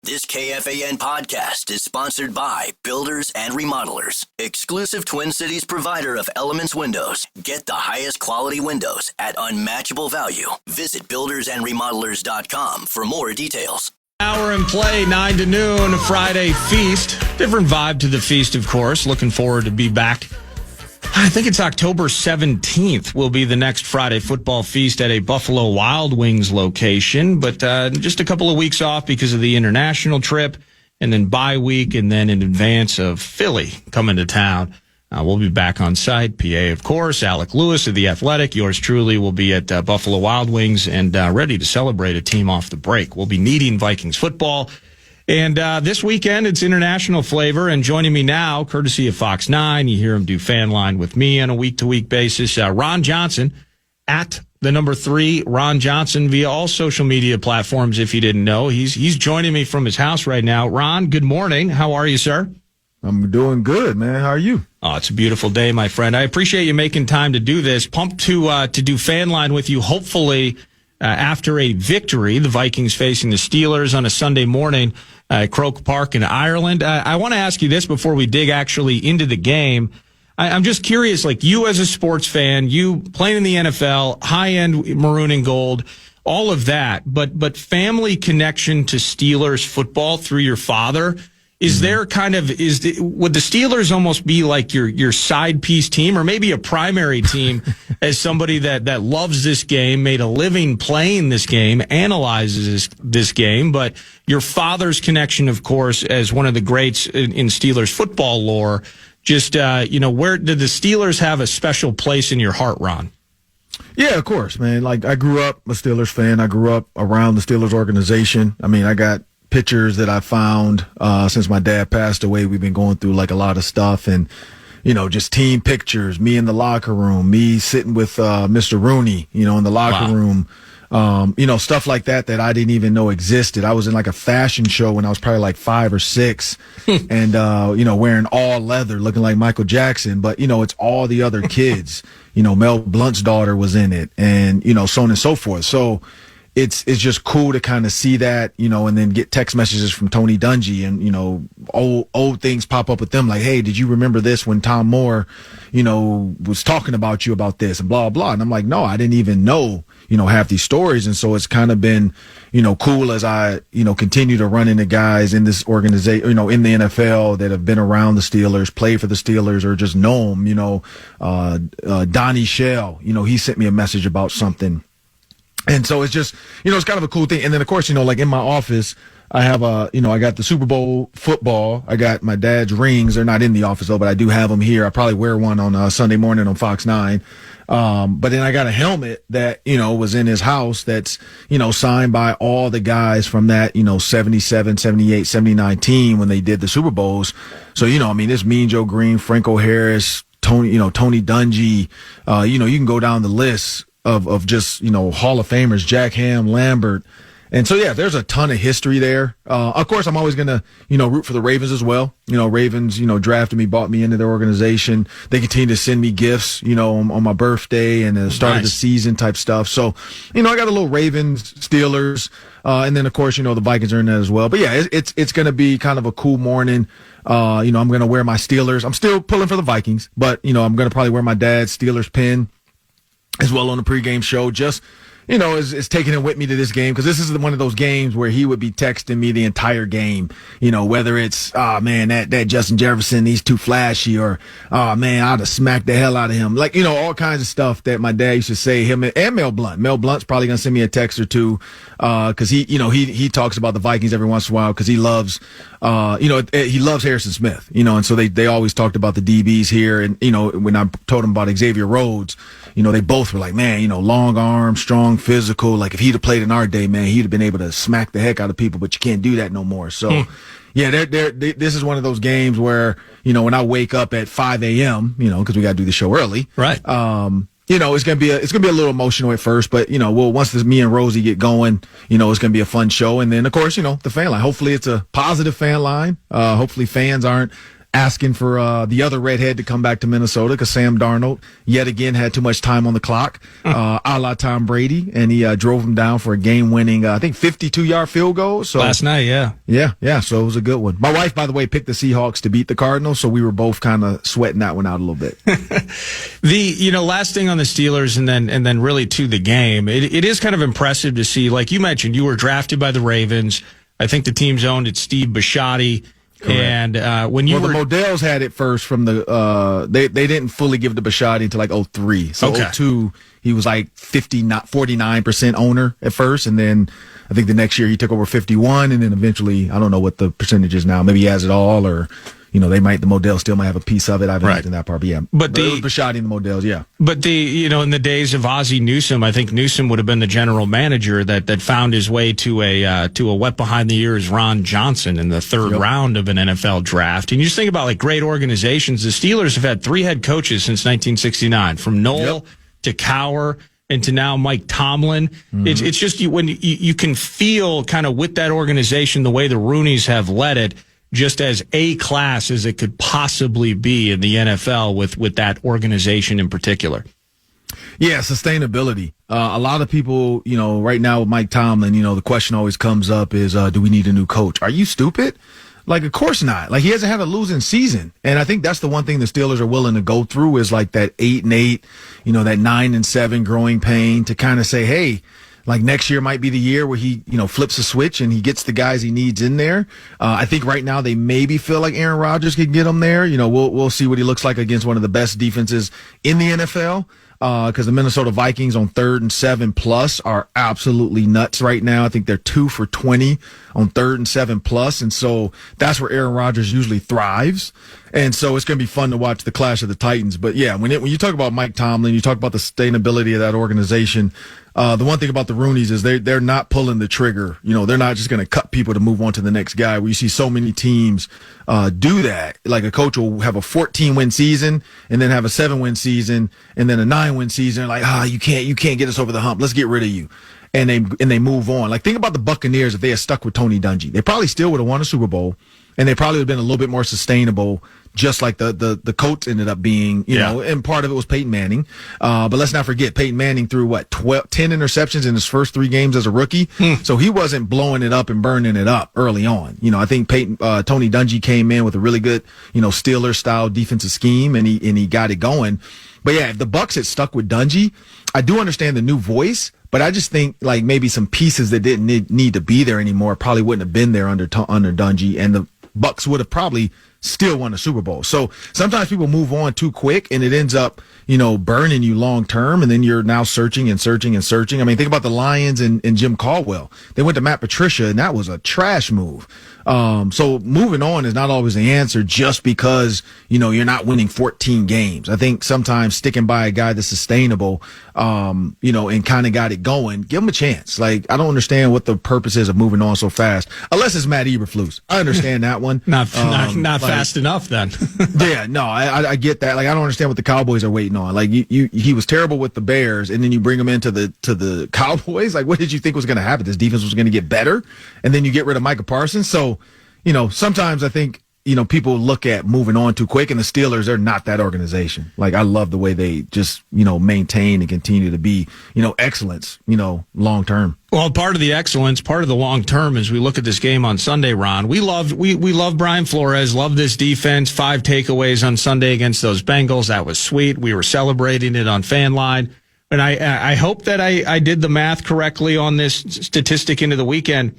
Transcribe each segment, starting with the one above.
This KFAN podcast is sponsored by Builders and Remodelers, exclusive Twin Cities provider of Elements Windows. Get the highest quality windows at unmatchable value. Visit buildersandremodelers.com for more details. Hour and play, 9 to noon, Friday feast. Different vibe to the feast, of course. Looking forward to be back. I think it's October 17th will be the next Friday football feast at a Buffalo Wild Wings location. But just a couple of weeks off because of the international trip and then bye week and then in advance of Philly coming to town. We'll be back on site. PA, of course, Alec Lewis of The Athletic. Yours truly will be at Buffalo Wild Wings and ready to celebrate a team off the break. We'll be needing Vikings football. And this weekend, it's international flavor. And joining me now, courtesy of Fox 9, you hear him do fan line with me on a week-to-week basis. Ron Johnson, at the number 3, Ron Johnson, via all social media platforms, if you didn't know. He's joining me from his house right now. Ron, good morning. How are you, sir? I'm doing good, man. How are you? Oh, it's a beautiful day, my friend. I appreciate you making time to do this. Pumped to do fan line with you, hopefully, after a victory, the Vikings facing the Steelers on a Sunday morning at Croke Park in Ireland. I want to ask you this before we dig actually into the game. I'm just curious, like you as a sports fan, you playing in the NFL, high-end maroon and gold, all of that, but family connection to Steelers football through your father. Is there would the Steelers almost be like your side piece team or maybe a primary team as somebody that loves this game, made a living playing this game, analyzes this game, but your father's connection, of course, as one of the greats in Steelers football lore, just, where did the Steelers have a special place in your heart, Ron? Yeah, of course, man. Like I grew up a Steelers fan. I grew up around the Steelers organization. I mean, I got pictures that I found since my dad passed away. We've been going through like a lot of stuff and, just team pictures, me in the locker room, me sitting with Mr. Rooney, in the locker room, stuff like that I didn't even know existed. I was in like a fashion show when I was probably like 5 or 6 and, wearing all leather, looking like Michael Jackson. But, it's all the other kids, Mel Blunt's daughter was in it and, so on and so forth. So, it's just cool to kind of see that, and then get text messages from Tony Dungy and, old things pop up with them like, hey, did you remember this when Tom Moore, was talking about you about this and blah, blah. And I'm like, no, I didn't even know, half these stories. And so it's kind of been, cool as I, continue to run into guys in this organization, in the NFL that have been around the Steelers, play for the Steelers or just know them, Donnie Shell, he sent me a message about something. And so it's just, it's kind of a cool thing. And then, of course, like in my office, I have I got the Super Bowl football. I got my dad's rings. They're not in the office, though, but I do have them here. I probably wear one on Sunday morning on Fox 9. But then I got a helmet that, was in his house that's, signed by all the guys from that, 77, 78, 79 team when they did the Super Bowls. So, it's Mean Joe Green, Franco Harris, Tony Dungy. You can go down the list of just, Hall of Famers, Jack Ham, Lambert. And so, yeah, there's a ton of history there. Of course, I'm always going to, root for the Ravens as well. Ravens, drafted me, bought me into their organization. They continue to send me gifts, on my birthday and the start of the season type stuff. So, I got a little Ravens, Steelers, and then, of course, the Vikings are in that as well. But, yeah, it's going to be kind of a cool morning. I'm going to wear my Steelers. I'm still pulling for the Vikings, but, I'm going to probably wear my dad's Steelers pin as well on the pregame show, just, is taking him with me to this game because this is one of those games where he would be texting me the entire game, whether it's, that Justin Jefferson, he's too flashy or, man, I'd have smacked the hell out of him. Like, all kinds of stuff that my dad used to say, him and Mel Blunt. Mel Blunt's probably going to send me a text or two because he talks about the Vikings every once in a while because he loves, he loves Harrison Smith, and so they always talked about the DBs here. And, when I told him about Xavier Rhodes, they both were like, man, long arm, strong, physical. Like if he'd have played in our day, man, he'd have been able to smack the heck out of people, but you can't do that no more. So, yeah, this is one of those games where, when I wake up at 5 a.m., because we got to do the show early. Right. It's gonna be a little emotional at first, but once me and Rosie get going, it's gonna be a fun show. And then of course, the fan line. Hopefully it's a positive fan line. Hopefully fans aren't asking for the other redhead to come back to Minnesota because Sam Darnold yet again had too much time on the clock, a la Tom Brady, and he drove him down for a game-winning, I think, 52-yard field goal. So last night, yeah. So it was a good one. My wife, by the way, picked the Seahawks to beat the Cardinals, so we were both kind of sweating that one out a little bit. Last thing on the Steelers, and then really to the game, it is kind of impressive to see. Like you mentioned, you were drafted by the Ravens. I think the team's owned at Steve Bisciotti. Correct. And when you the Modells had it first from the they didn't fully give the Bisciotti until like 03. So 02 he was like 49% owner at first, and then I think the next year he took over 51, and then eventually I don't know what the percentage is now. Maybe he has it all, or the Modell still might have a piece of it. I haven't looked in that part, but yeah. But it was Bisciotti and the Modells, yeah. But in the days of Ozzie Newsome, I think Newsome would have been the general manager that found his way to a wet behind the ears Ron Johnson in the third round of an NFL draft. And you just think about like great organizations. The Steelers have had 3 head coaches since 1969, from Noel to Cowher and to now Mike Tomlin. Mm-hmm. It's just when you can feel kind of with that organization the way the Rooneys have led it, just as A class as it could possibly be in the NFL with that organization in particular. Yeah, sustainability. A lot of people, right now with Mike Tomlin, the question always comes up is, do we need a new coach? Are you stupid? Like, of course not. Like, he hasn't had a losing season. And I think that's the one thing the Steelers are willing to go through is like that 8-8, that 9-7 growing pain to kind of say, hey, like next year might be the year where he, flips a switch and he gets the guys he needs in there. I think right now they maybe feel like Aaron Rodgers could get him there. We'll see what he looks like against one of the best defenses in the NFL. Because the Minnesota Vikings on 3rd and 7+ are absolutely nuts right now. I think they're 2 for 20 on 3rd and 7+. And so that's where Aaron Rodgers usually thrives. And so it's going to be fun to watch the clash of the Titans. But yeah, when you talk about Mike Tomlin, you talk about the sustainability of that organization. The one thing about the Rooneys is they're not pulling the trigger. They're not just going to cut people to move on to the next guy. Where you see so many teams do that. Like a coach will have a 14-win season and then have a 7-win season and then a 9-win season. Like, you can't get us over the hump. Let's get rid of you. And they move on. Like, think about the Buccaneers if they had stuck with Tony Dungy. They probably still would have won a Super Bowl, and they probably would have been a little bit more sustainable, just like the Colts ended up being, and part of it was Peyton Manning. But let's not forget, Peyton Manning threw 10 interceptions in his first 3 games as a rookie. So he wasn't blowing it up and burning it up early on. I think Tony Dungy came in with a really good, Steelers style defensive scheme, and he got it going. But yeah, if the Bucs had stuck with Dungy, I do understand the new voice, but I just think like maybe some pieces that didn't need to be there anymore probably wouldn't have been there under Dungy, and the Bucs would have probably still won a Super Bowl. So sometimes people move on too quick, and it ends up, burning you long term, and then you're now searching and searching and searching. I mean, think about the Lions and Jim Caldwell. They went to Matt Patricia, and that was a trash move. So moving on is not always the answer just because, you're not winning 14 games. I think sometimes sticking by a guy that's sustainable, and kind of got it going, give him a chance. Like, I don't understand what the purpose is of moving on so fast, unless it's Matt Eberflus. I understand that one. Not fast enough then. Yeah, no, I get that. Like, I don't understand what the Cowboys are waiting on. Like, he was terrible with the Bears, and then you bring him into the Cowboys. Like, what did you think was going to happen? This defense was going to get better, and then you get rid of Micah Parsons. So, sometimes I think, people look at moving on too quick, and the Steelers are not that organization. Like, I love the way they just, maintain and continue to be, excellence, long term. Well, part of the excellence, part of the long term, as we look at this game on Sunday, Ron, we love Brian Flores, love this defense. 5 takeaways on Sunday against those Bengals. That was sweet. We were celebrating it on Fan Line. And I hope that I did the math correctly on this statistic into the weekend.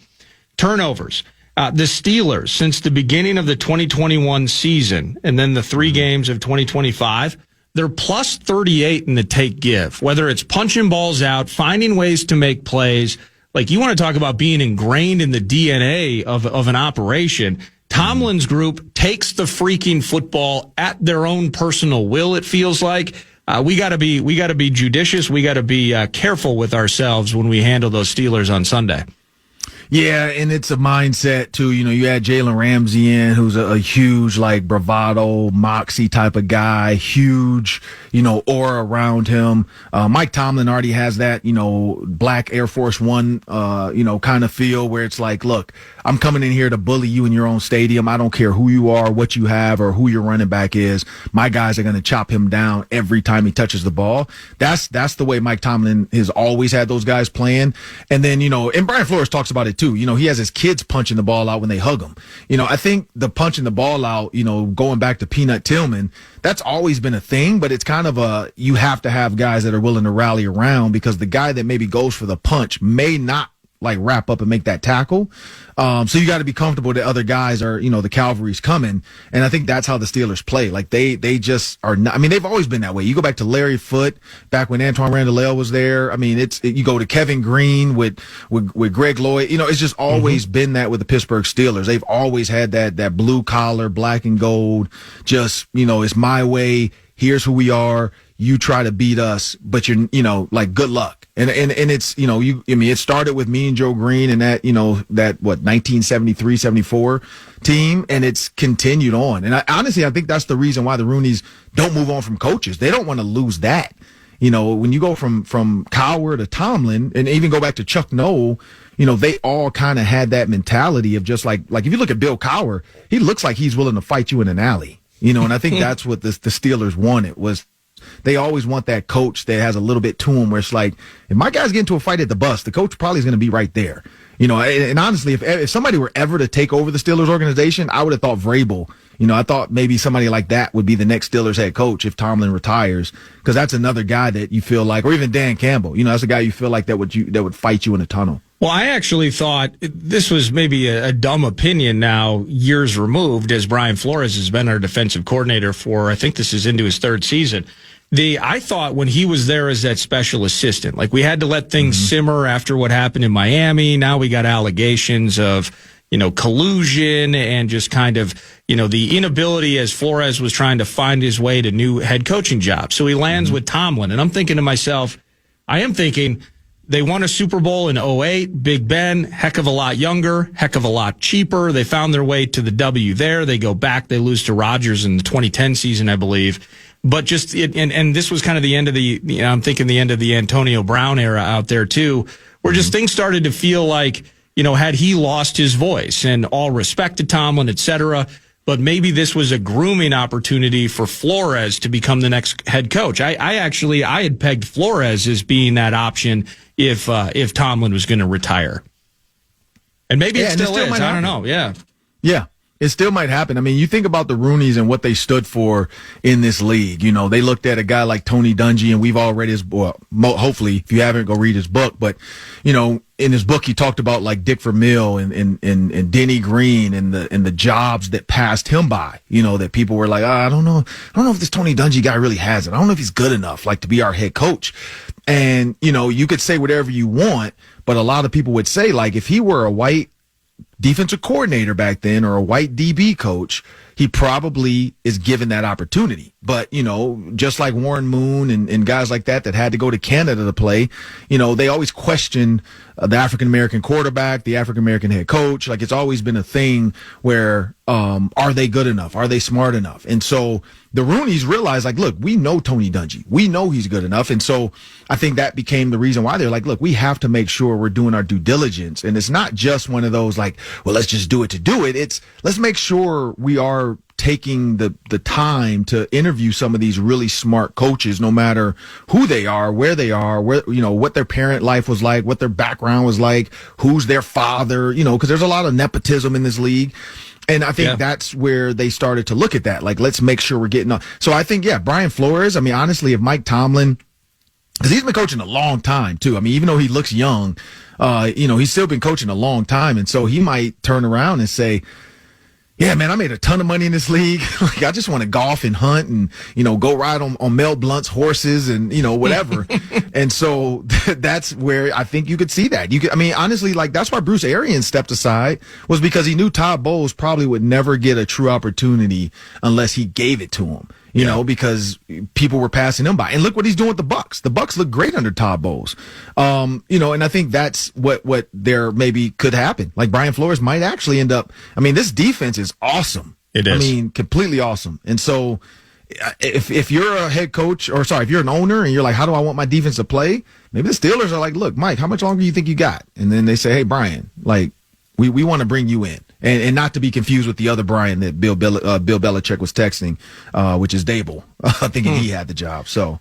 Turnovers. The Steelers, since the beginning of the 2021 season and then the 3 games of 2025, they're plus 38 in the take give, whether it's punching balls out, finding ways to make plays. Like, you want to talk about being ingrained in the DNA of an operation. Tomlin's group takes the freaking football at their own personal will, it feels like. We got to be judicious. We got to be careful with ourselves when we handle those Steelers on Sunday. Yeah, and it's a mindset, too. You had Jalen Ramsey in, who's a huge, like, bravado, moxie type of guy, huge, aura around him. Mike Tomlin already has that, black Air Force One, kind of feel where it's like, look, I'm coming in here to bully you in your own stadium. I don't care who you are, what you have, or who your running back is. My guys are going to chop him down every time he touches the ball. That's the way Mike Tomlin has always had those guys playing. And then, and Brian Flores talks about it too. He has his kids punching the ball out when they hug him. I think the punching the ball out, going back to Peanut Tillman, that's always been a thing, but it's kind of you have to have guys that are willing to rally around, because the guy that maybe goes for the punch may not wrap up and make that tackle. So you got to be comfortable that other guys are, the cavalry's coming. And I think that's how the Steelers play. They just are not, they've always been that way. You go back to Larry Foote, back when Antoine Randall was there. You go to Kevin Green with Greg Lloyd. It's just always been that with the Pittsburgh Steelers. They've always had that blue collar, black and gold, just, it's my way. Here's who we are. You try to beat us, but you're, good luck. And it's, it started with me and Joe Green and that 1973, 74 team, and it's continued on. And honestly, I think that's the reason why the Rooneys don't move on from coaches. They don't want to lose that. When you go from Cowher to Tomlin, and even go back to Chuck Noll, they all kind of had that mentality of just like if you look at Bill Cowher, he looks like he's willing to fight you in an alley. And I think that's what the Steelers wanted, was they always want that coach that has a little bit to him, where it's like, if my guys get into a fight at the bus, the coach probably is going to be right there. And honestly, if somebody were ever to take over the Steelers organization, I would have thought Vrabel. I thought maybe somebody like that would be the next Steelers head coach if Tomlin retires, because that's another guy that you feel like, or even Dan Campbell, that's a guy you feel like that would fight you in a tunnel. Well, I actually thought this was maybe a dumb opinion now, years removed, as Brian Flores has been our defensive coordinator for, I think this is into his third season. I thought when he was there as that special assistant, we had to let things simmer after what happened in Miami. Now we got allegations of, collusion and just kind of, the inability as Flores was trying to find his way to new head coaching jobs. So he lands with Tomlin. And I'm thinking to myself, they won a Super Bowl in 2008. Big Ben, heck of a lot younger, heck of a lot cheaper. They found their way to the W there. They go back. They lose to Rodgers in the 2010 season, I believe. But and this was kind of the end of I'm thinking the end of the Antonio Brown era out there too, where just things started to feel like, had he lost his voice, and all respect to Tomlin, et cetera. But maybe this was a grooming opportunity for Flores to become the next head coach. I had pegged Flores as being that option if Tomlin was going to retire. And maybe it still is. I don't know. Yeah. Yeah. It still might happen. You think about the Rooneys and what they stood for in this league. They looked at a guy like Tony Dungy, and we've all read his book. Hopefully, if you haven't, go read his book. But, in his book, he talked about Dick Vermeil and Denny Green and the jobs that passed him by. That people were like, I don't know if this Tony Dungy guy really has it. I don't know if he's good enough, to be our head coach. And, you could say whatever you want, but a lot of people would say, if he were a white defensive coordinator back then, or a white DB coach, he probably is given that opportunity. But, just like Warren Moon and guys like that had to go to Canada to play, they always question the African-American quarterback, the African-American head coach. It's always been a thing where, are they good enough? Are they smart enough? And so the Rooneys realized, look, we know Tony Dungy. We know he's good enough. And so I think that became the reason why they're like, look, we have to make sure we're doing our due diligence. And it's not just one of those well, let's just do it to do it. It's let's make sure we are taking the time to interview some of these really smart coaches, no matter who they are, where they are, what their parent life was like, what their background was like, who's their father, because there's a lot of nepotism in this league. And I think that's where they started to look at that. Let's make sure we're getting on. So I think, Brian Flores, honestly, if Mike Tomlin, because he's been coaching a long time too. Even though he looks young, he's still been coaching a long time. And so he might turn around and say, yeah, man, I made a ton of money in this league. I just want to golf and hunt and, go ride on Mel Blunt's horses and, whatever. And so that's where I think you could see that. Honestly, that's why Bruce Arians stepped aside, was because he knew Todd Bowles probably would never get a true opportunity unless he gave it to him. Because people were passing him by. And look what he's doing with the Bucs. The Bucs look great under Todd Bowles. And I think that's what there maybe could happen. Brian Flores might actually end up, this defense is awesome. It is. Completely awesome. And so if you're a head coach, if you're an owner and you're like, how do I want my defense to play? Maybe the Steelers are like, look, Mike, how much longer do you think you got? And then they say, hey, Brian, We want to bring you in, and not to be confused with the other Brian that Bill Belichick was texting, which is Dable, thinking he had the job. So,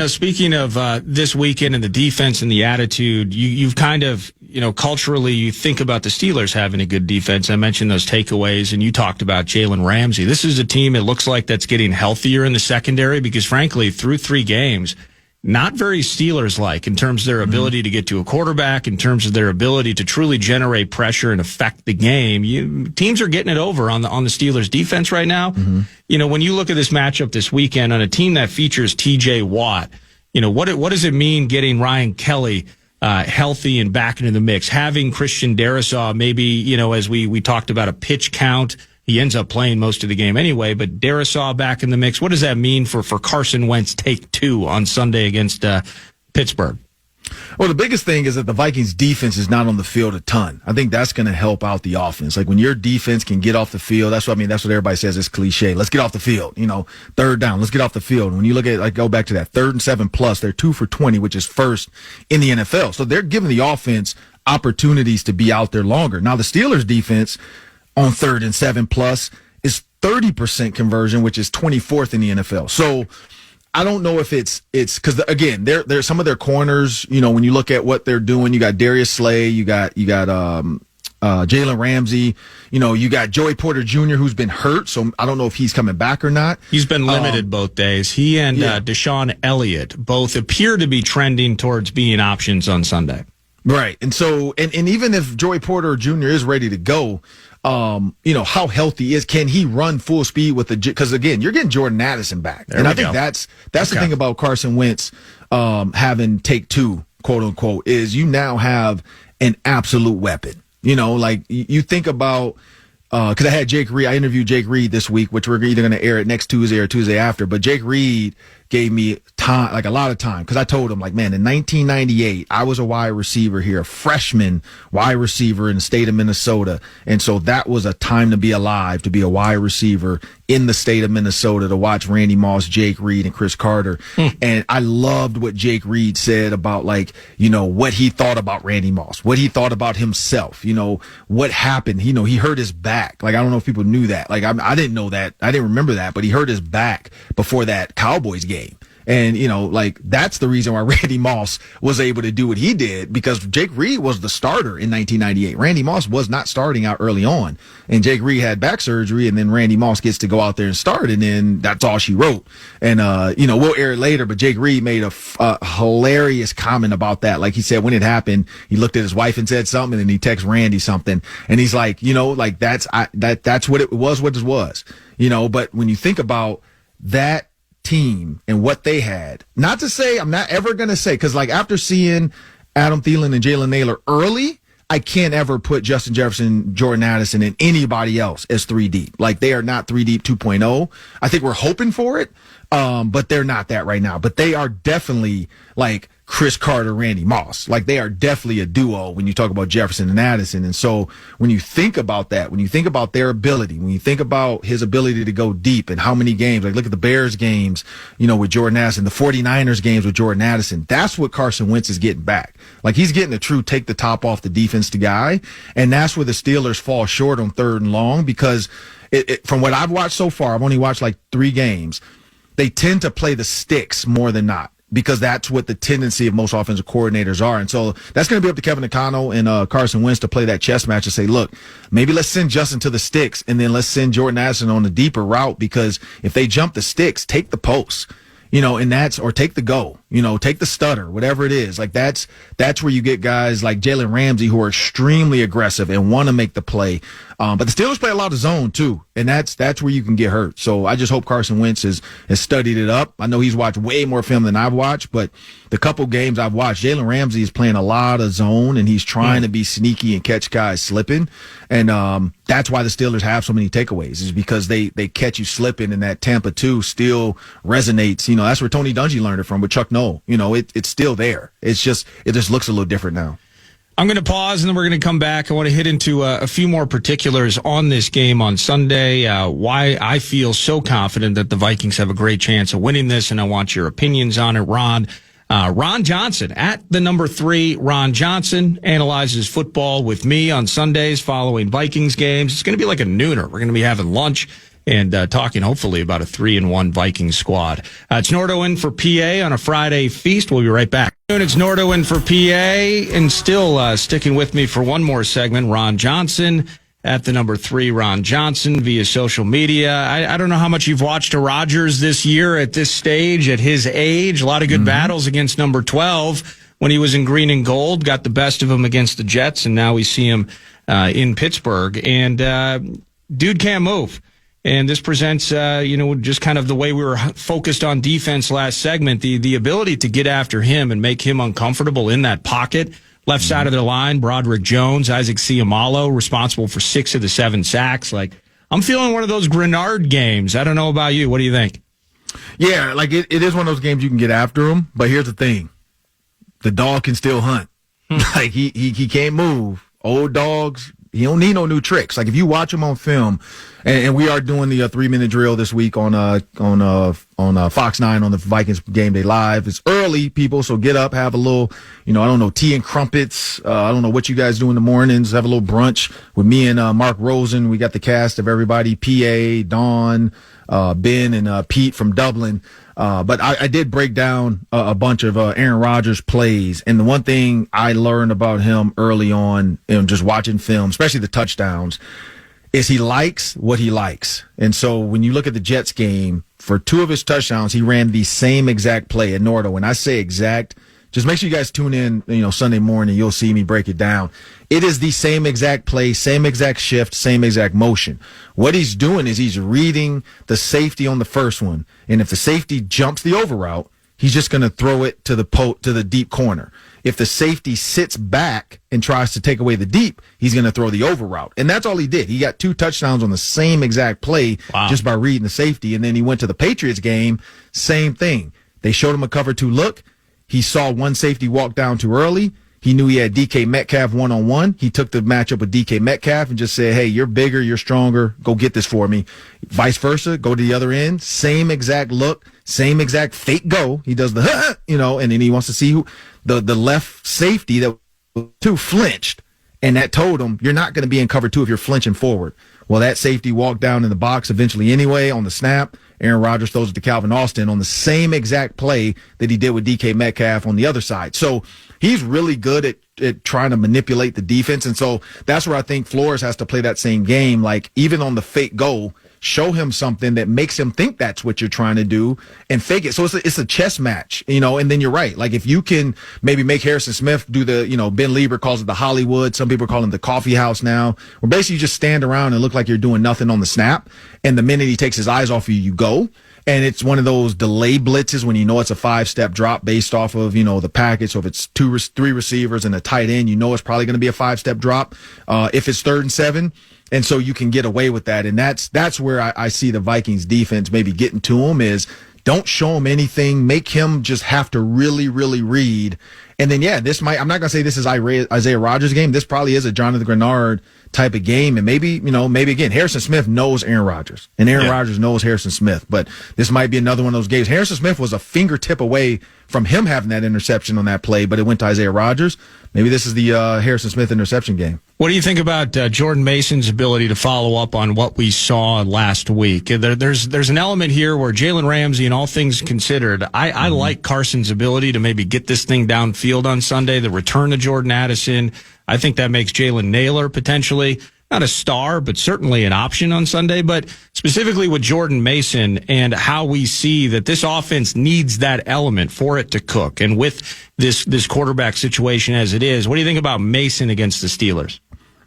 speaking of this weekend and the defense and the attitude, you've kind of, culturally, you think about the Steelers having a good defense. I mentioned those takeaways, and you talked about Jalen Ramsey. This is a team, it looks like, that's getting healthier in the secondary because, frankly, through 3 games, not very Steelers-like in terms of their ability to get to a quarterback, in terms of their ability to truly generate pressure and affect the game. Teams are getting it over on the Steelers' defense right now. When you look at this matchup this weekend on a team that features T.J. Watt, what does it mean getting Ryan Kelly healthy and back into the mix? Having Christian Darrisaw, maybe, as we talked about a pitch count. He ends up playing most of the game anyway, but Darrisaw back in the mix. What does that mean for Carson Wentz take 2 on Sunday against Pittsburgh? Well, the biggest thing is that the Vikings defense is not on the field a ton. I think that's going to help out the offense. Like when your defense can get off the field, that's what everybody says. It's cliche. Let's get off the field. 3rd down. Let's get off the field. When you look at, go back to that 3rd and 7 plus, they're 2 for 20, which is first in the NFL. So they're giving the offense opportunities to be out there longer. Now the Steelers defense on 3rd and 7 plus is 30% conversion, which is 24th in the NFL. So I don't know if it's because again, there's some of their corners. When you look at what they're doing, you got Darius Slay, you got Jalen Ramsey, you got Joey Porter Jr. who's been hurt, so I don't know if he's coming back or not. He's been limited both days. He and Deshaun Elliott both appear to be trending towards being options on Sunday. Right, and so and even if Joey Porter Jr. is ready to go. How healthy can he run full speed with because again, you're getting Jordan Addison back. And I think that's the thing about Carson Wentz, having take 2, quote unquote, is you now have an absolute weapon. You think about, cause I interviewed Jake Reed this week, which we're either going to air it next Tuesday or Tuesday after, but Jake Reed gave me time, like a lot of time. Cause I told him, like, man, in 1998, I was a wide receiver here, a freshman wide receiver in the state of Minnesota. And so that was a time to be alive, to be a wide receiver in the state of Minnesota, to watch Randy Moss, Jake Reed, and Chris Carter. And I loved what Jake Reed said about, like, what he thought about Randy Moss, what he thought about himself, what happened. He hurt his back. Like, I don't know if people knew that. Like, I didn't know that. I didn't remember that, but he hurt his back before that Cowboys game. And, that's the reason why Randy Moss was able to do what he did, because Jake Reed was the starter in 1998. Randy Moss was not starting out early on. And Jake Reed had back surgery, and then Randy Moss gets to go out there and start, and then that's all she wrote. And, we'll air it later, but Jake Reed made a hilarious comment about that. Like he said, when it happened, he looked at his wife and said something, and then he texted Randy something. And he's like, that's what it was, but when you think about that team and what they had, not to say, I'm not ever going to say, because like after seeing Adam Thielen and Jalen Naylor early, I can't ever put Justin Jefferson, Jordan Addison, and anybody else as 3 deep. Like, they are not 3 deep 2.0. I think we're hoping for it, but they're not that right now. But they are definitely like Chris Carter, Randy Moss. Like, they are definitely a duo when you talk about Jefferson and Addison. And so when you think about that, when you think about their ability, when you think about his ability to go deep and how many games, like look at the Bears games, with Jordan Addison, the 49ers games with Jordan Addison, that's what Carson Wentz is getting back. Like, he's getting a true take the top off the defense to guy. And that's where the Steelers fall short on 3rd and long, because from what I've watched so far, I've only watched like 3 games. They tend to play the sticks more than not, because that's what the tendency of most offensive coordinators are. And so that's going to be up to Kevin O'Connell and Carson Wentz to play that chess match and say, look, maybe let's send Justin to the sticks, and then let's send Jordan Addison on the deeper route, because if they jump the sticks, take the posts, or take the go, take the stutter, whatever it is. Like, that's where you get guys like Jalen Ramsey who are extremely aggressive and want to make the play. But the Steelers play a lot of zone too, and that's where you can get hurt. So I just hope Carson Wentz has studied it up. I know he's watched way more film than I've watched, but the couple games I've watched, Jalen Ramsey is playing a lot of zone, and he's trying to be sneaky and catch guys slipping. And that's why the Steelers have so many takeaways, is because they catch you slipping, and that Tampa 2 still resonates. That's where Tony Dungy learned it from with Chuck Noll. It's still there. It just looks a little different now. I'm going to pause, and then we're going to come back. I want to hit into a few more particulars on this game on Sunday, why I feel so confident that the Vikings have a great chance of winning this, and I want your opinions on it, Ron. Ron Johnson, at the number 3, Ron Johnson, analyzes football with me on Sundays following Vikings games. It's going to be like a nooner. We're going to be having lunch and talking hopefully about a 3-1 Vikings squad. It's Nordo in for PA on a Friday feast. We'll be right back. It's Nordo in for PA, and still sticking with me for one more segment, Ron Johnson. At the number 3, Ron Johnson, via social media. I don't know how much you've watched to Rodgers this year at this stage, at his age. A lot of good battles against number 12 when he was in green and gold. Got the best of him against the Jets, and now we see him in Pittsburgh. And dude can't move. And this presents, just kind of the way we were focused on defense last segment, the ability to get after him and make him uncomfortable in that pocket. Left side of the line, Broderick Jones, Isaac Seumalo, responsible for 6 of the 7 sacks. Like, I'm feeling one of those Grenard games. I don't know about you. What do you think? Yeah, like it is one of those games you can get after him. But here's the thing. The dog can still hunt. Like, he can't move. Old dogs, he don't need no new tricks. Like, if you watch him on film, and we are doing the 3-minute drill this week on Fox 9 on the Vikings Game Day Live. It's early, people, so get up, have a little, tea and crumpets. I don't know what you guys do in the mornings. Have a little brunch with me and Mark Rosen. We got the cast of everybody, PA, Don, Ben, and Pete from Dublin. But I did break down a bunch of Aaron Rodgers plays. And the one thing I learned about him early on, just watching film, especially the touchdowns, is he likes what he likes. And so when you look at the Jets game, for 2 of his touchdowns, he ran the same exact play at Nordo. When I say exact, just make sure you guys tune in, Sunday morning. You'll see me break it down. It is the same exact play, same exact shift, same exact motion. What he's doing is he's reading the safety on the first one. And if the safety jumps the over route, he's just going to throw it to the deep corner. If the safety sits back and tries to take away the deep, he's going to throw the over route. And that's all he did. He got 2 touchdowns on the same exact play just by reading the safety. And then he went to the Patriots game, same thing. They showed him a cover 2 look. He saw one safety walk down too early. He knew he had DK Metcalf one-on-one. He took the matchup with DK Metcalf and just said, hey, you're bigger, you're stronger, go get this for me. Vice versa, go to the other end, same exact look, same exact fake go. He does the, and then he wants to see who the left safety that two flinched, and that told him you're not going to be in cover 2 if you're flinching forward. Well, that safety walked down in the box eventually anyway on the snap. Aaron Rodgers throws it to Calvin Austin on the same exact play that he did with DK Metcalf on the other side. So he's really good at trying to manipulate the defense. And so that's where I think Flores has to play that same game. Like, even on the fake goal, show him something that makes him think that's what you're trying to do and fake it. So it's a chess match, and then you're right. Like, if you can maybe make Harrison Smith do the, Ben Lieber calls it the Hollywood. Some people call it the coffee house now, where basically you just stand around and look like you're doing nothing on the snap. And the minute he takes his eyes off you, you go. And it's one of those delay blitzes when it's a 5-step drop based off of, the package. So if it's 3 receivers and a tight end, it's probably going to be a 5-step drop. If it's 3rd and 7. And so you can get away with that. And that's where I see the Vikings defense maybe getting to him is don't show him anything. Make him just have to really, really read. And then, I'm not going to say this is Isaiah Rodgers' game. This probably is a Jonathan Grenard type of game. And maybe again, Harrison Smith knows Aaron Rodgers and Aaron Rodgers knows Harrison Smith, but this might be another one of those games. Harrison Smith was a fingertip away from him having that interception on that play, but it went to Isaiah Rodgers. Maybe this is the Harrison Smith interception game. What do you think about Jordan Mason's ability to follow up on what we saw last week? There's an element here where Jalen Ramsey, and all things considered, I like Carson's ability to maybe get this thing downfield on Sunday, the return to Jordan Addison. I think that makes Jalen Naylor potentially not a star, but certainly an option on Sunday. But specifically with Jordan Mason and how we see that this offense needs that element for it to cook. And with this quarterback situation as it is, what do you think about Mason against the Steelers?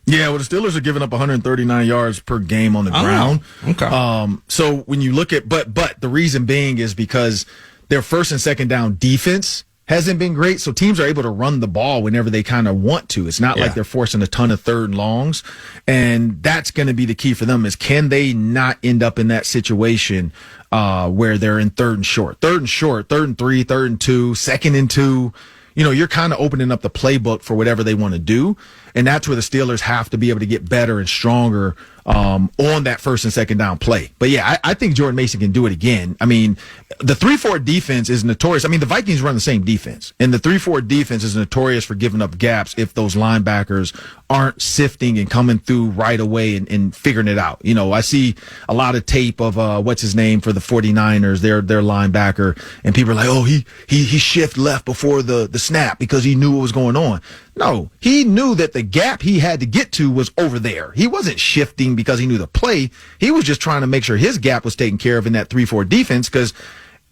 Yeah, well, the Steelers are giving up 139 yards per game on the ground. Okay. So when you look at, but the reason being is because their first and second down defense hasn't been great, so teams are able to run the ball whenever they kind of want to. It's not like they're forcing a ton of 3rd and longs, and that's going to be the key for them is can they not end up in that situation where they're in 3rd and short, 3rd and 3, 3rd and 2, 2nd and 2. You're kind of opening up the playbook for whatever they want to do. And that's where the Steelers have to be able to get better and stronger on that first and second down play. But yeah, I think Jordan Mason can do it again. I mean, the 3-4 defense is notorious. I mean, the Vikings run the same defense, and the 3-4 defense is notorious for giving up gaps if those linebackers aren't sifting and coming through right away and figuring it out. You know, I see a lot of tape of what's his name for the 49ers, their linebacker, and people are like, oh, he shift left before the snap because he knew what was going on. No, he knew that the gap he had to get to was over there. He wasn't shifting because he knew the play. He was just trying to make sure his gap was taken care of in that 3-4 defense, because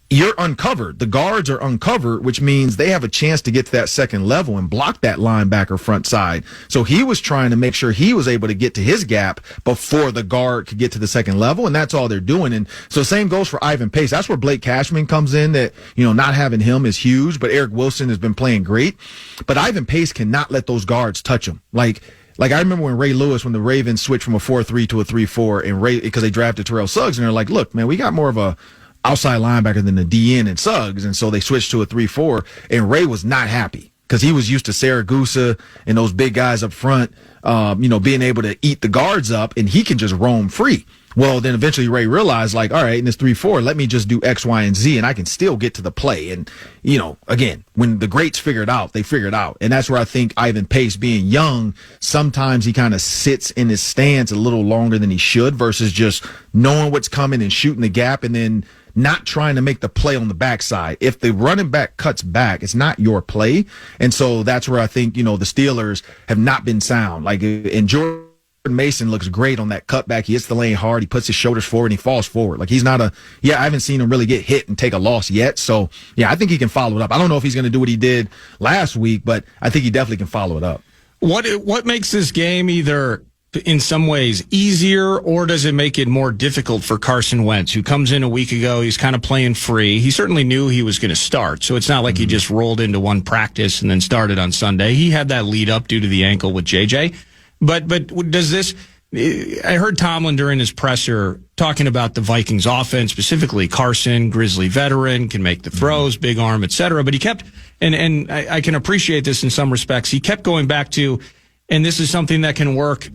you're uncovered. The guards are uncovered, which means they have a chance to get to that second level and block that linebacker front side. So he was trying to make sure he was able to get to his gap before the guard could get to the second level, and that's all they're doing. And so same goes for Ivan Pace. That's where Blake Cashman comes in, that, you know, not having him is huge, but Eric Wilson has been playing great. But Ivan Pace cannot let those guards touch him. Like I remember when Ray Lewis, when the Ravens switched from a 4-3 to a 3-4, and because they drafted Terrell Suggs, and they're like, look, man, we got more of a outside linebacker than the DN and Suggs, and so they switched to a 3-4, and Ray was not happy because he was used to Saragusa and those big guys up front, being able to eat the guards up, and he can just roam free. Well, then eventually Ray realized, like, all right, in this 3-4, let me just do X, Y, and Z, and I can still get to the play. And, you know, again, when the greats figure it out, they figure it out. And that's where I think Ivan Pace, being young, sometimes he kind of sits in his stance a little longer than he should versus just knowing what's coming and shooting the gap and then not trying to make the play on the backside. If the running back cuts back, it's not your play. And so that's where I think, you know, the Steelers have not been sound. Like, and Jordan Mason looks great on that cutback. He hits the lane hard. He puts his shoulders forward and he falls forward. Like, he's not I haven't seen him really get hit and take a loss yet. So, yeah, I think he can follow it up. I don't know if he's going to do what he did last week, but I think he definitely can follow it up. What makes this game either in some ways easier, or does it make it more difficult for Carson Wentz, who comes in a week ago? He's kind of playing free. He certainly knew he was going to start, so it's not like he just rolled into one practice and then started on Sunday. He had that lead up due to the ankle with JJ. But does this? I heard Tomlin during his presser talking about the Vikings offense, specifically Carson, Grizzly veteran, can make the throws, big arm, etc. But he kept, and I can appreciate this in some respects, he kept going back to, and this is something that can work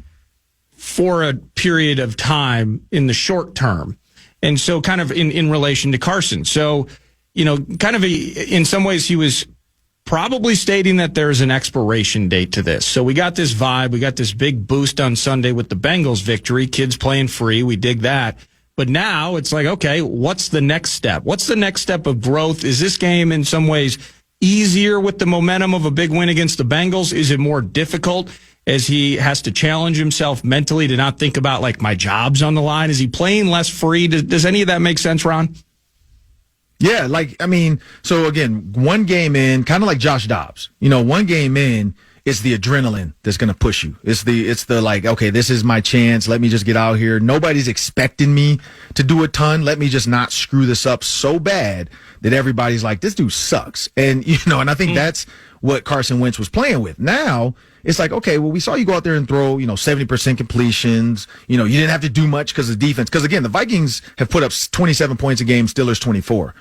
for a period of time in the short term. And so kind of in relation to Carson. So, you know, kind of in some ways he was probably stating that there's an expiration date to this. So we got this vibe. We got this big boost on Sunday with the Bengals victory. Kids playing free. We dig that. But now it's like, okay, what's the next step? What's the next step of growth? Is this game in some ways easier with the momentum of a big win against the Bengals? Is it more difficult as he has to challenge himself mentally to not think about, like, my job's on the line? Is he playing less free? Does any of that make sense, Ron? Yeah, like, I mean, so again, one game in, kind of like Josh Dobbs, you know, one game in, it's the adrenaline that's going to push you. It's the like, okay, this is my chance. Let me just get out here. Nobody's expecting me to do a ton. Let me just not screw this up so bad that everybody's like, this dude sucks. And, you know, and I think that's what Carson Wentz was playing with. Now it's like, okay, well, we saw you go out there and throw, 70% completions. You didn't have to do much because of defense. Because again, the Vikings have put up 27 points a game, Steelers 24.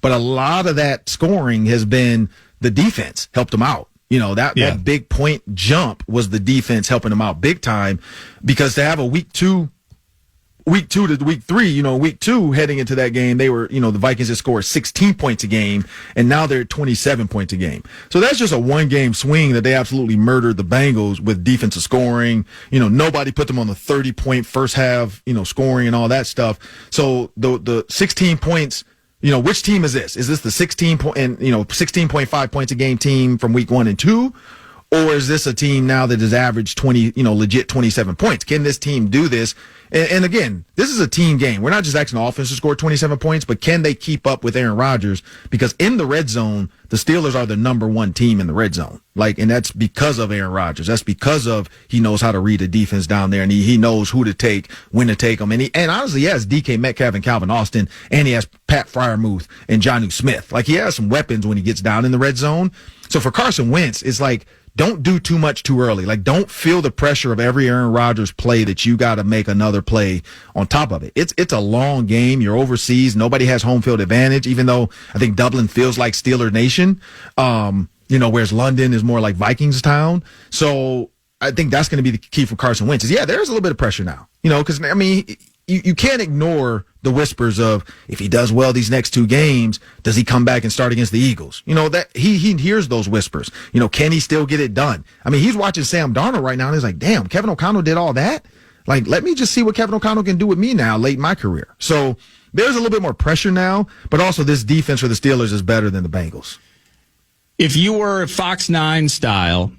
But a lot of that scoring has been the defense helped them out. That big point jump was the defense helping them out big time, because to have a week two to week three, week two heading into that game, they were, the Vikings had scored 16 points a game, and now they're at 27 points a game. So that's just a one game swing that they absolutely murdered the Bengals with defensive scoring. Nobody put them on the 30-point first half, scoring and all that stuff. So the 16 points, which team is this? Is this the 16.5 points a game team from week 1 and 2? Or is this a team now that has averaged 20, legit 27 points? Can this team do this? And again, this is a team game. We're not just asking the offense to score 27 points, but can they keep up with Aaron Rodgers? Because in the red zone, the Steelers are the number one team in the red zone. And that's because of Aaron Rodgers. That's because of he knows how to read a defense down there, and he knows who to take, when to take them. And honestly, he has DK Metcalf and Calvin Austin, and he has Pat Freiermuth and Jonnu Smith. He has some weapons when he gets down in the red zone. So for Carson Wentz, it's like, don't do too much too early. Don't feel the pressure of every Aaron Rodgers play that you got to make another play on top of it. It's a long game. You're overseas. Nobody has home field advantage, even though I think Dublin feels like Steeler Nation, whereas London is more like Vikings town. So I think that's going to be the key for Carson Wentz is, there's a little bit of pressure now, because, I mean, you can't ignore the whispers of if he does well these next 2 games, does he come back and start against the Eagles? That he hears those whispers. Can he still get it done? I mean, he's watching Sam Darnold right now, and he's like, damn, Kevin O'Connell did all that? Like, let me just see what Kevin O'Connell can do with me now late in my career. So there's a little bit more pressure now, but also this defense for the Steelers is better than the Bengals. If you were Fox 9 style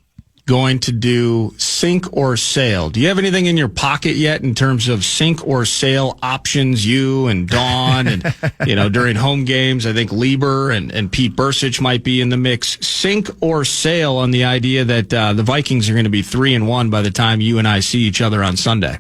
going to do sink or sail, do you have anything in your pocket yet in terms of sink or sail options, you and Dawn and, during home games? I think Lieber and Pete Bursich might be in the mix. Sink or sail on the idea that the Vikings are going to be 3-1 by the time you and I see each other on Sunday.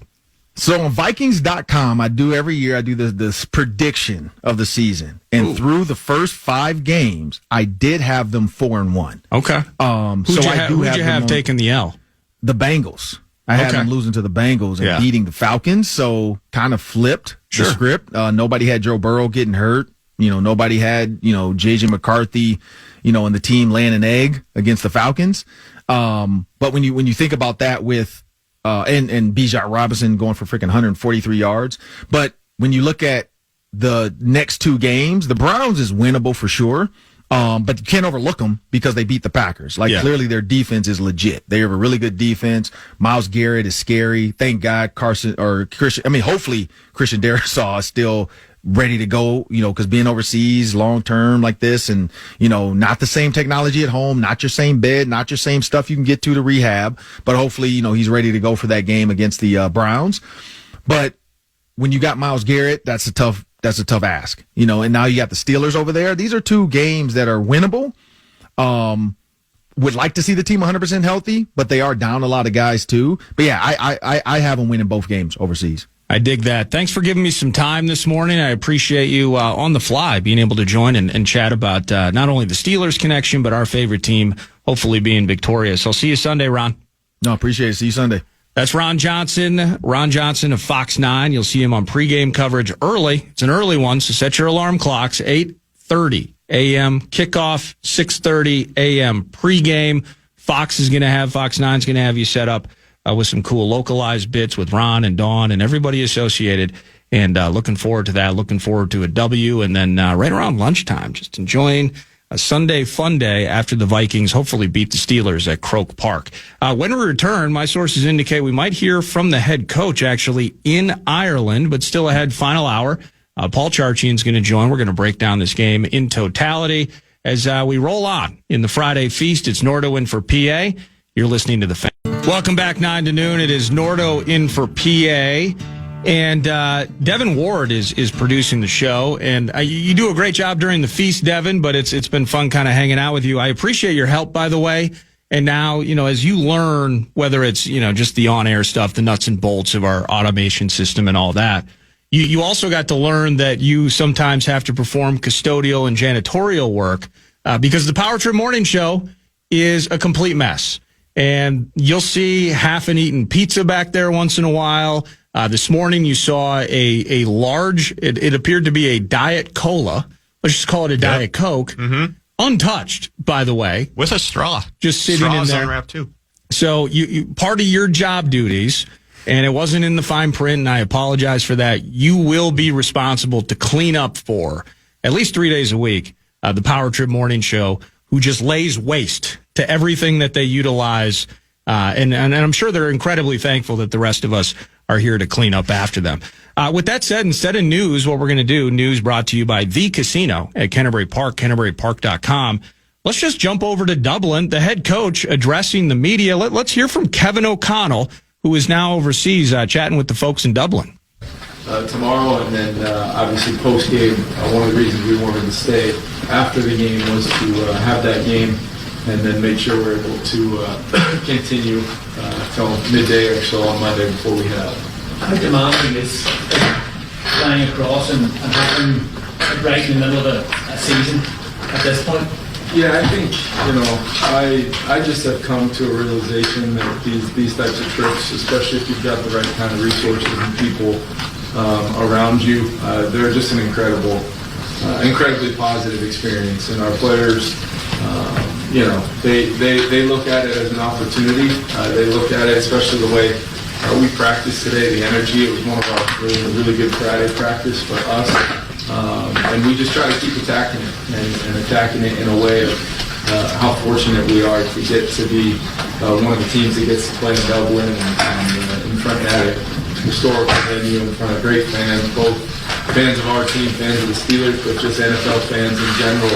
So on Vikings.com, I do every year, I do this prediction of the season. And through the first 5 games, I did have them 4-1. Okay. Who'd you have taking the L? The Bengals. I had them losing to the Bengals and beating the Falcons. So kind of flipped the script. Nobody had Joe Burrow getting hurt. Nobody had, J.J. McCarthy, and the team laying an egg against the Falcons. But when you think about that with, and Bijan Robinson going for freaking 143 yards. But when you look at the next 2 games, the Browns is winnable for sure. But you can't overlook them because they beat the Packers. Clearly their defense is legit. They have a really good defense. Myles Garrett is scary. Thank God hopefully Christian Darrisaw is still ready to go, because being overseas long term like this and, not the same technology at home, not your same bed, not your same stuff you can get to rehab, but hopefully, he's ready to go for that game against the Browns. But when you got Myles Garrett, that's a tough ask, and now you got the Steelers over there. These are 2 games that are winnable. Would like to see the team 100% healthy, but they are down a lot of guys too. But I have them winning both games overseas. I dig that. Thanks for giving me some time this morning. I appreciate you on the fly being able to join and chat about not only the Steelers connection, but our favorite team hopefully being victorious. I'll see you Sunday, Ron. No, appreciate it. See you Sunday. That's Ron Johnson of Fox 9. You'll see him on pregame coverage early. It's an early one, so set your alarm clocks. 8:30 a.m. kickoff, 6:30 a.m. pregame. Fox 9's going to have you set up with some cool localized bits with Ron and Dawn and everybody associated. And looking forward to that. Looking forward to a W. And then right around lunchtime, just enjoying a Sunday fun day after the Vikings hopefully beat the Steelers at Croke Park. When we return, my sources indicate we might hear from the head coach actually in Ireland, but still ahead final hour. Paul Charchian's going to join. We're going to break down this game in totality as we roll on in the Friday feast. It's Nordo in for PA. You're listening to The Fan. Welcome back, 9 to noon. It is Nordo in for PA. And Devin Ward is producing the show. And you do a great job during the feast, Devin, but it's been fun kind of hanging out with you. I appreciate your help, by the way. And now, as you learn, whether it's, just the on-air stuff, the nuts and bolts of our automation system and all that, you also got to learn that you sometimes have to perform custodial and janitorial work because the Power Trip Morning Show is a complete mess. And you'll see half an eaten pizza back there once in a while. This morning you saw a large, it appeared to be a Diet Cola. Let's just call it a Diet Coke. Mm-hmm. Untouched, by the way. With a straw. Just sitting in there. Straws unwrapped too. So you part of your job duties, and it wasn't in the fine print, and I apologize for that, you will be responsible to clean up for at least 3 days a week, the Power Trip Morning Show, who just lays waste to everything that they utilize. And I'm sure they're incredibly thankful that the rest of us are here to clean up after them. With that said, instead of news, what we're going to do, news brought to you by The Casino at Canterbury Park, CanterburyPark.com. Let's just jump over to Dublin. The head coach addressing the media. Let's hear from Kevin O'Connell, who is now overseas chatting with the folks in Dublin. Tomorrow, and then obviously post-game, one of the reasons we wanted to stay after the game was to have that game and then make sure we're able to continue till midday or so on Monday before we head out. How demanding is flying across and happening right in the middle of a season at this point? Yeah, I think, I just have come to a realization that these types of trips, especially if you've got the right kind of resources and people around you, they're just an incredibly positive experience. And our players, they look at it as an opportunity. They look at it, especially the way we practiced today, the energy. It was one of our really good Friday practice for us. And we just try to keep attacking it and attacking it in a way of how fortunate we are to get to be one of the teams that gets to play in Dublin and in front of a historical venue, in front of great fans, both fans of our team, fans of the Steelers, but just NFL fans in general.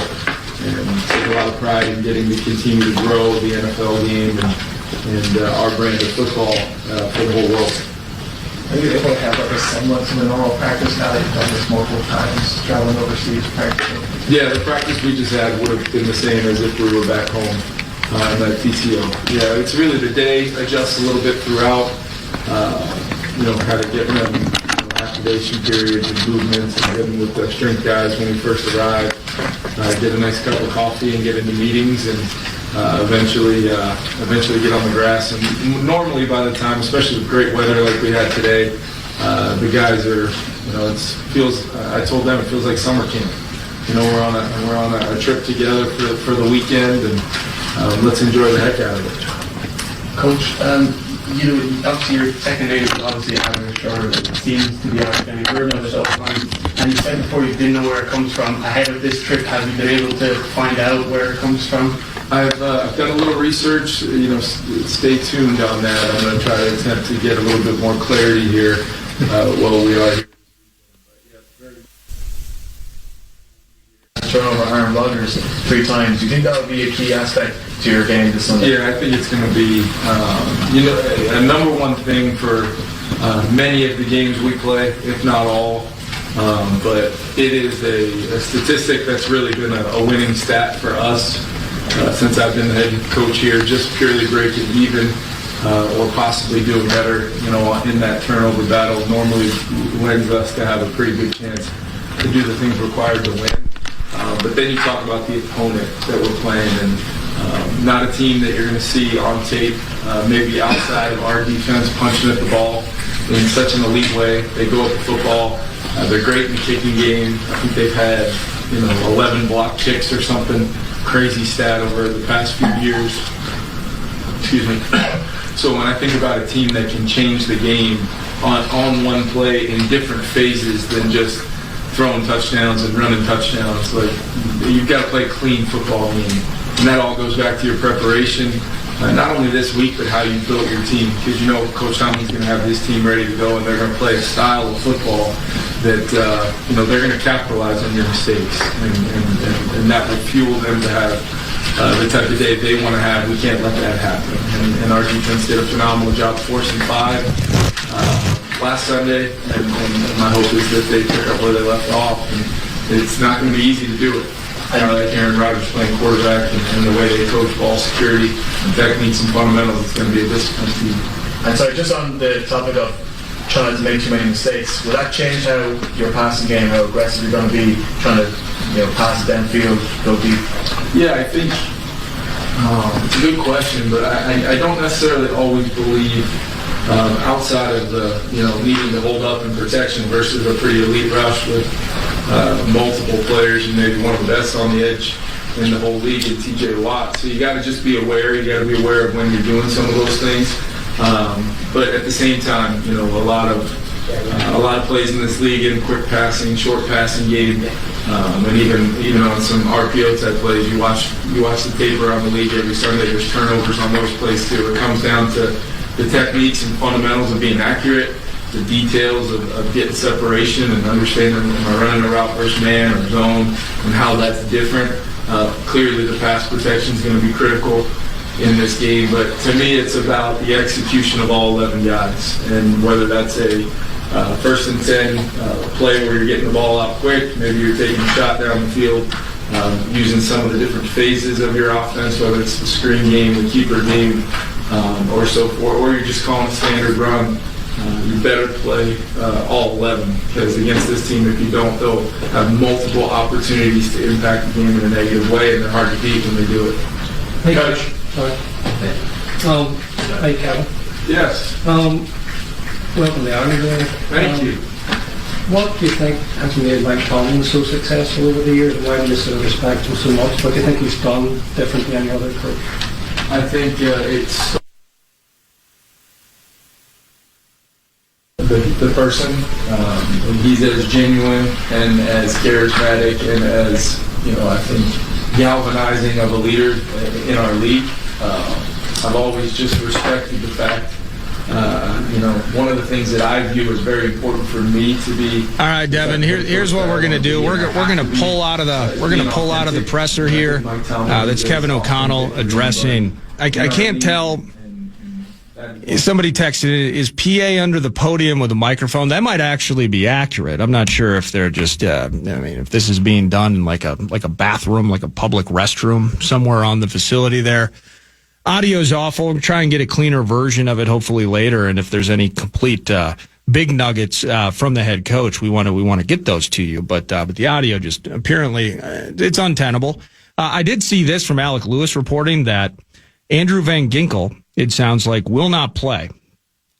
And take a lot of pride in getting to continue to grow the NFL game and our brand of football for the whole world. Are you able to have like a semblance of a normal practice now that you've done this multiple times, traveling overseas practicing? Yeah, the practice we just had would have been the same as if we were back home in that TCO. Yeah, it's really the day adjusts a little bit throughout, kind of getting them activation periods and movements and getting with the strength guys when we first arrive, get a nice cup of coffee and get into meetings and eventually get on the grass. And normally by the time, especially with great weather like we had today, the guys are, I told them it feels like summer camp. We're on a trip together for the weekend, and let's enjoy the heck out of it. Coach, obviously your second name is obviously Irish, or it seems to be Irish, and you've heard of it all the time. And you said before you didn't know where it comes from. Ahead of this trip, have you been able to find out where it comes from? I've done a little research. Stay tuned on that. I'm going to try to attempt to get a little bit more clarity here while we are here. Turnover Aaron Rodgers 3 times. Do you think that would be a key aspect to your game this Sunday? Yeah, I think it's going to be, a number one thing for many of the games we play, if not all. But it is a statistic that's really been a winning stat for us since I've been the head coach here, just purely breaking even or possibly doing better, in that turnover battle normally lends us to have a pretty good chance to do the things required to win. But then you talk about the opponent that we're playing, and not a team that you're going to see on tape, maybe outside of our defense punching at the ball in such an elite way. They go up the football. They're great in the kicking game. I think they've had 11 block kicks or something crazy stat over the past few years. Excuse me. So when I think about a team that can change the game on one play in different phases than just throwing touchdowns and running touchdowns, like you've got to play a clean football game, and that all goes back to your preparation, not only this week but how you built your team, because Coach Tomlin's going to have his team ready to go, and they're going to play a style of football that they're going to capitalize on your mistakes, and that will fuel them to have the type of day they want to have. We can't let that happen, and our defense did a phenomenal job forcing 5 last Sunday, and my hope is that they pick up where they left off. And it's not going to be easy to do it. Like Aaron Rodgers playing quarterback and the way they coach ball security, techniques and fundamentals, it's going to be a disciplined team. And so just on the topic of trying to make too many mistakes, will that change how your passing game, how aggressive you're going to be trying to pass it downfield, go deep? Yeah, I think it's a good question, but I don't necessarily always believe outside of the needing to hold up in protection versus a pretty elite rush with multiple players and maybe one of the best on the edge in the whole league in TJ Watt. So you got to just be aware. You got to be aware of when you're doing some of those things. But at the same time, a lot of plays in this league in quick passing, short passing game, and even on some RPO type plays, you watch the tape around the league every Sunday. There's turnovers on those plays too. It comes down to the techniques and fundamentals of being accurate, the details of getting separation and understanding am I running a route versus man or zone and how that's different. Clearly the pass protection is going to be critical in this game, but to me it's about the execution of all 11 guys, and whether that's a first and 10 play where you're getting the ball out quick, maybe you're taking a shot down the field, using some of the different phases of your offense, whether it's the screen game, the keeper game, or so forth, or you're just calling a standard run. You better play all 11, because against this team, if you don't, they'll have multiple opportunities to impact the game in a negative way, and they're hard to beat when they do it. Hey, Coach. Hey, Kevin. Yes. Welcome to the Army. Thank you. What do you think has made Mike Tomlin so successful over the years, and why do you sort of respect him so much? What do you think he's done different than any other coach? I think it's the person. He's as genuine and as charismatic and as, I think, galvanizing of a leader in our league. I've always just respected the fact, one of the things that I view as very important for me to be. All right, Devin. Here's what we're gonna do. We're gonna pull out of the presser here. That's Kevin O'Connell addressing. I can't tell. Somebody texted, is PA under the podium with a microphone? That might actually be accurate. I'm not sure if they're just, if this is being done in like a bathroom, like a public restroom somewhere on the facility there. Audio's awful. We'll try and get a cleaner version of it hopefully later. And if there's any complete big nuggets from the head coach, we want to get those to you. But the audio just apparently it's untenable. I did see this from Alec Lewis reporting that Andrew Van Ginkel, it sounds like, will not play.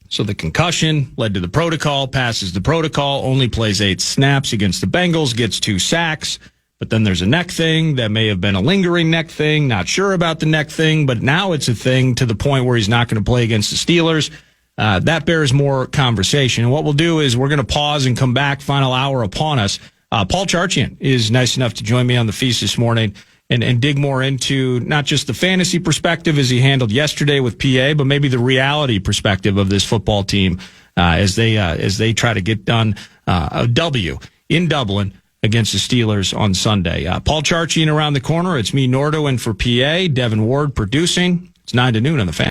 So the concussion led to the protocol, passes the protocol, only plays 8 snaps against the Bengals, gets 2 sacks. But then there's a neck thing that may have been a lingering neck thing. Not sure about the neck thing, but now it's a thing to the point where he's not going to play against the Steelers. That bears more conversation. And what we'll do is we're going to pause and come back. Final hour upon us. Paul Charchian is nice enough to join me on the feast this morning and dig more into not just the fantasy perspective as he handled yesterday with PA, but maybe the reality perspective of this football team as they try to get done a W in Dublin against the Steelers on Sunday. Paul Charchian around the corner. It's me, Nordo, and for PA, Devin Ward producing. It's 9 to noon on the Fan.